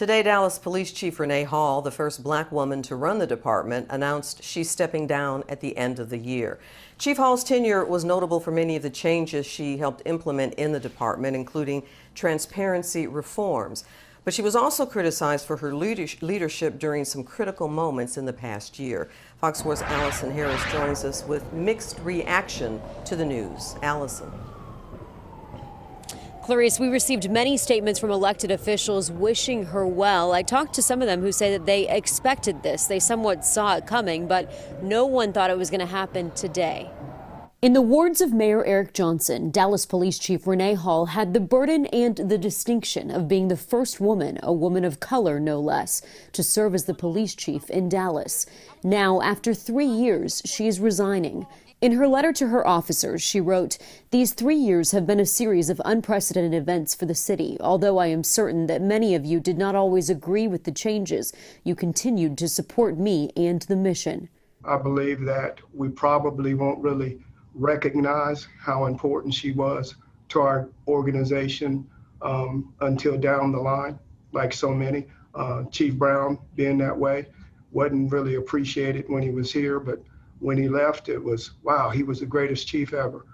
Today, Dallas Police Chief Renee Hall, the first black woman to run the department, announced she's stepping down at the end of the year. Chief Hall's tenure was notable for many of the changes she helped implement in the department, including transparency reforms. But she was also criticized for her leadership during some critical moments in the past year. Fox 4's Allison Harris joins us with mixed reaction to the news. Allison. Clarice, we received many statements from elected officials wishing her well. I talked to some of them who say that they expected this. They somewhat saw it coming, but no one thought it was going to happen today. In the words of Mayor Eric Johnson, Dallas Police Chief Renee Hall had the burden and the distinction of being the first woman, a woman of color no less, to serve as the police chief in Dallas. Now, after 3 years, she is resigning. In her letter to her officers, she wrote, "These 3 years have been a series of unprecedented events for the city. Although I am certain that many of you did not always agree with the changes, you continued to support me and the mission." I believe that we probably won't really recognize how important she was to our organization until down the line, like so many. Chief Brown being that way, wasn't really appreciated when he was here, but when he left, it was, wow, he was the greatest chief ever.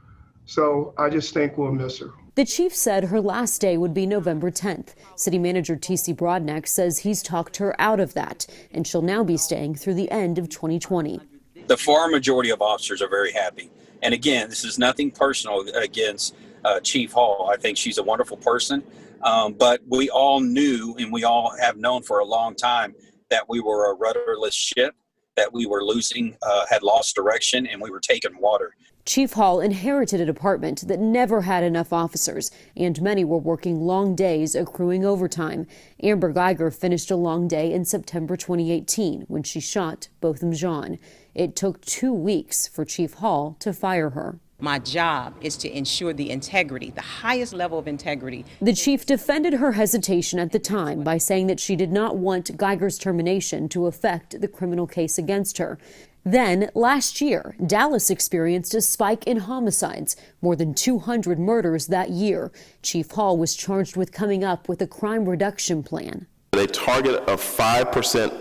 So I just think we'll miss her. The chief said her last day would be November 10th. City Manager T.C. Broadneck says he's talked her out of that, and she'll now be staying through the end of 2020. The far majority of officers are very happy. And again, this is nothing personal against Chief Hall. I think she's a wonderful person. But we all knew, and we all have known for a long time, that we were a rudderless ship, that we were losing, had lost direction, and we were taking water. Chief Hall inherited a department that never had enough officers, and many were working long days, accruing overtime. Amber Geiger finished a long day in September 2018 when she shot Botham Jean. It took 2 weeks for Chief Hall to fire her. My job is to ensure the integrity, the highest level of integrity. The chief defended her hesitation at the time by saying that she did not want Geiger's termination to affect the criminal case against her. Then, last year, Dallas experienced a spike in homicides, more than 200 murders that year. Chief Hall was charged with coming up with a crime reduction plan. A target of 5%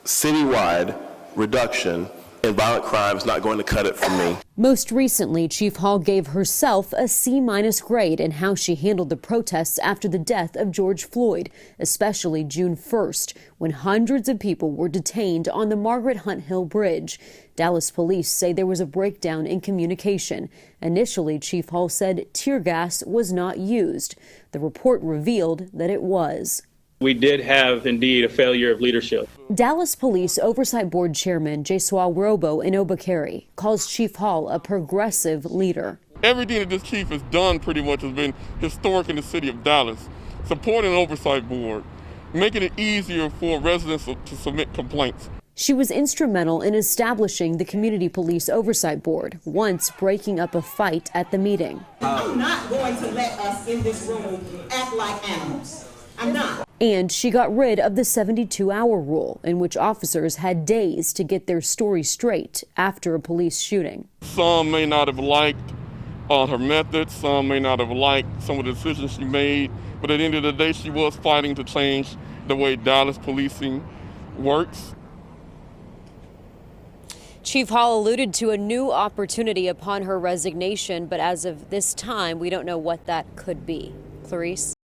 citywide reduction in violent crime is not going to cut it for me. Most recently, Chief Hall gave herself a C- grade in how she handled the protests after the death of George Floyd, especially June 1st, when hundreds of people were detained on the Margaret Hunt Hill Bridge. Dallas police say there was a breakdown in communication. Initially, Chief Hall said tear gas was not used. The report revealed that it was. We did have, indeed, a failure of leadership. Dallas Police Oversight Board Chairman Jesua Robo in Obakari calls Chief Hall a progressive leader. Everything that this chief has done pretty much has been historic in the city of Dallas. Supporting an oversight board, making it easier for residents to submit complaints. She was instrumental in establishing the Community Police Oversight Board, once breaking up a fight at the meeting. I'm not going to let us in this room act like animals. I'm not. And she got rid of the 72-hour rule, in which officers had days to get their story straight after a police shooting. Some may not have liked her methods, some may not have liked some of the decisions she made, but at the end of the day, she was fighting to change the way Dallas policing works. Chief Hall alluded to a new opportunity upon her resignation, but as of this time, we don't know what that could be. Clarice?